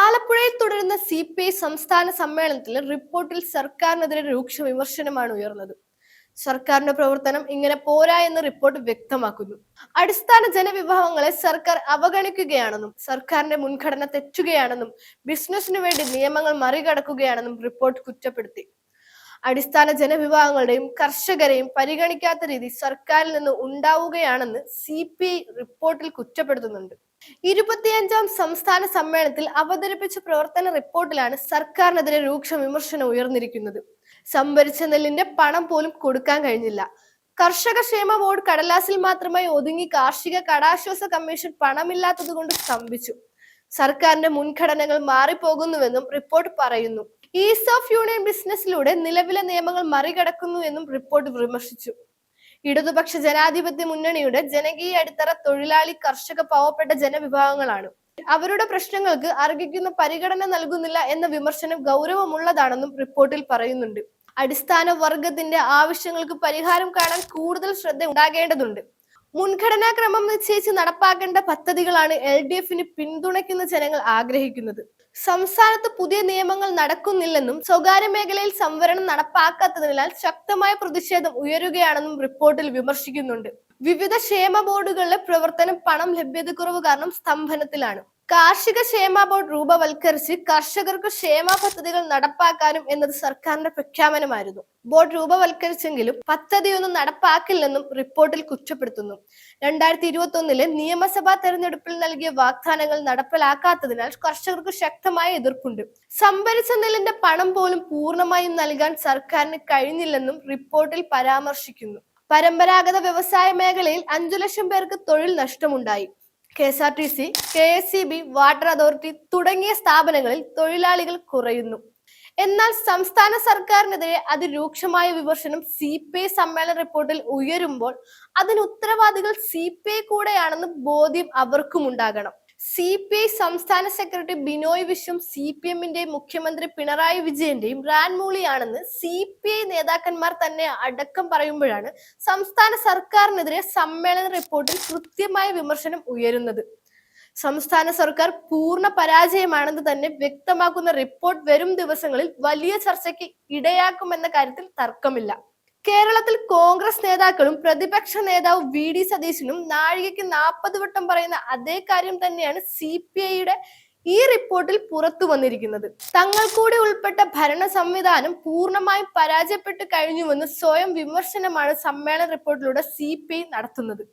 ആലപ്പുഴയിൽ തുടരുന്ന CPI സംസ്ഥാന സമ്മേളനത്തിൽ റിപ്പോർട്ടിൽ സർക്കാരിനെതിരെ രൂക്ഷ വിമർശനമാണ് ഉയർന്നത്. സർക്കാരിന്റെ പ്രവർത്തനം ഇങ്ങനെ പോരാ എന്ന് റിപ്പോർട്ട് വ്യക്തമാക്കുന്നു. അടിസ്ഥാന ജനവിഭാഗങ്ങളെ സർക്കാർ അവഗണിക്കുകയാണെന്നും സർക്കാരിന്റെ മുൻഗണന തെറ്റുകയാണെന്നും ബിസിനസിനു വേണ്ടി നിയമങ്ങൾ മറികടക്കുകയാണെന്നും റിപ്പോർട്ട് കുറ്റപ്പെടുത്തി. അടിസ്ഥാന ജനവിഭാഗങ്ങളുടെയും കർഷകരെയും പരിഗണിക്കാത്ത രീതി സർക്കാരിൽ നിന്ന് ഉണ്ടാവുകയാണെന്ന് CPI റിപ്പോർട്ടിൽ കുറ്റപ്പെടുത്തുന്നുണ്ട്. 25ാം സംസ്ഥാന സമ്മേളനത്തിൽ അവതരിപ്പിച്ച പ്രവർത്തന റിപ്പോർട്ടിലാണ് സർക്കാരിനെതിരെ രൂക്ഷ വിമർശനം ഉയർന്നിരിക്കുന്നത്. സംഭരിച്ച നെല്ലിന്റെ പണം പോലും കൊടുക്കാൻ കഴിഞ്ഞില്ല. കർഷക ക്ഷേമ ബോർഡ് കടലാസിൽ മാത്രമായി ഒതുങ്ങി. കാർഷിക കടാശ്വാസ കമ്മീഷൻ പണമില്ലാത്തതുകൊണ്ട് സ്തംഭിച്ചു. സർക്കാരിന്റെ മുൻഗണനകൾ മാറിപ്പോകുന്നുവെന്നും റിപ്പോർട്ട് പറയുന്നു. ഈസ് ഓഫ് യൂണിയൻ ബിസിനസ്സിലൂടെ നിലവിലെ നിയമങ്ങൾ മറികടക്കുന്നു എന്നും റിപ്പോർട്ട് വിമർശിച്ചു. ഇടതുപക്ഷ ജനാധിപത്യ മുന്നണിയുടെ ജനകീയ അടിത്തറ തൊഴിലാളി, കർഷക, പാവപ്പെട്ട ജനവിഭാഗങ്ങളാണ്. അവരുടെ പ്രശ്നങ്ങൾക്ക് അർഹിക്കുന്ന പരിഗണന നൽകുന്നില്ല എന്ന വിമർശനം ഗൗരവമുള്ളതാണെന്നും റിപ്പോർട്ടിൽ പറയുന്നുണ്ട്. അടിസ്ഥാന വർഗത്തിന്റെ ആവശ്യങ്ങൾക്ക് പരിഹാരം കാണാൻ കൂടുതൽ ശ്രദ്ധ ഉണ്ടാകേണ്ടതുണ്ട്. മുൻഗണനാക്രമം നിശ്ചയിച്ച് നടപ്പാക്കേണ്ട പദ്ധതികളാണ് LDFന് പിന്തുണയ്ക്കുന്ന ജനങ്ങൾ ആഗ്രഹിക്കുന്നത്. സംസ്ഥാനത്ത് പുതിയ നിയമങ്ങൾ നടക്കുന്നില്ലെന്നും സ്വകാര്യ മേഖലയിൽ സംവരണം നടപ്പാക്കാത്തതിനാൽ ശക്തമായ പ്രതിഷേധം ഉയരുകയാണെന്നും റിപ്പോർട്ടിൽ വിമർശിക്കുന്നുണ്ട്. വിവിധ ക്ഷേമ ബോർഡുകളിലെ പ്രവർത്തനം പണം ലഭ്യതക്കുറവ് കാരണം സ്തംഭനത്തിലാണ്. കാർഷിക ക്ഷേമ ബോർഡ് രൂപവൽക്കരിച്ച് കർഷകർക്ക് ക്ഷേമ പദ്ധതികൾ നടപ്പാക്കാനും എന്നത് സർക്കാരിന്റെ പ്രഖ്യാപനമായിരുന്നു. ബോർഡ് രൂപവൽക്കരിച്ചെങ്കിലും പദ്ധതിയൊന്നും നടപ്പാക്കില്ലെന്നും റിപ്പോർട്ടിൽ കുറ്റപ്പെടുത്തുന്നു. 2021 നിയമസഭാ തെരഞ്ഞെടുപ്പിൽ നൽകിയ വാഗ്ദാനങ്ങൾ നടപ്പിലാക്കാത്തതിനാൽ കർഷകർക്ക് ശക്തമായ എതിർപ്പുണ്ട്. സംഭരിച്ച നെല്ലിന്റെ പണം പോലും പൂർണ്ണമായും നൽകാൻ സർക്കാരിന് കഴിഞ്ഞില്ലെന്നും റിപ്പോർട്ടിൽ പരാമർശിക്കുന്നു. പരമ്പരാഗത വ്യവസായ മേഖലയിൽ 5 ലക്ഷം പേർക്ക് തൊഴിൽ നഷ്ടമുണ്ടായി. KSRTC, KSEB, വാട്ടർ അതോറിറ്റി തുടങ്ങിയ സ്ഥാപനങ്ങളിൽ തൊഴിലാളികൾ കുറയുന്നു. എന്നാൽ സംസ്ഥാന സർക്കാരിനെതിരെ അതിരൂക്ഷമായ വിമർശനം CPI സമ്മേളന റിപ്പോർട്ടിൽ ഉയരുമ്പോൾ അതിന് ഉത്തരവാദികൾ CPI കൂടെയാണെന്ന് ബോധ്യം അവർക്കും ഉണ്ടാകണം. CPI സംസ്ഥാന സെക്രട്ടറി ബിനോയ് വിശ്വം CPMന്റെയും മുഖ്യമന്ത്രി പിണറായി വിജയന്റെയും റാൻമൂളിയാണെന്ന് CPI നേതാക്കന്മാർ തന്നെ അടക്കം പറയുമ്പോഴാണ് സംസ്ഥാന സർക്കാരിനെതിരെ സമ്മേളന റിപ്പോർട്ടിൽ കൃത്യമായ വിമർശനം ഉയരുന്നത്. സംസ്ഥാന സർക്കാർ പൂർണ്ണ പരാജയമാണെന്ന് തന്നെ വ്യക്തമാക്കുന്ന റിപ്പോർട്ട് വരും ദിവസങ്ങളിൽ വലിയ ചർച്ചയ്ക്ക് ഇടയാക്കുമെന്ന കാര്യത്തിൽ തർക്കമില്ല. കേരളത്തിൽ കോൺഗ്രസ് നേതാക്കളും പ്രതിപക്ഷ നേതാവ് VD സതീശനും നാഴികയ്ക്ക് 40 വട്ടം പറയുന്ന അതേ കാര്യം തന്നെയാണ് CPIയുടെ ഈ റിപ്പോർട്ടിൽ പുറത്തു വന്നിരിക്കുന്നത്. തങ്ങൾ കൂടി ഉൾപ്പെട്ട ഭരണ സംവിധാനം പൂർണ്ണമായും പരാജയപ്പെട്ടു കഴിഞ്ഞുവെന്ന് സ്വയം വിമർശനമാണ് സമ്മേളന റിപ്പോർട്ടിലൂടെ CPI നടത്തുന്നത്.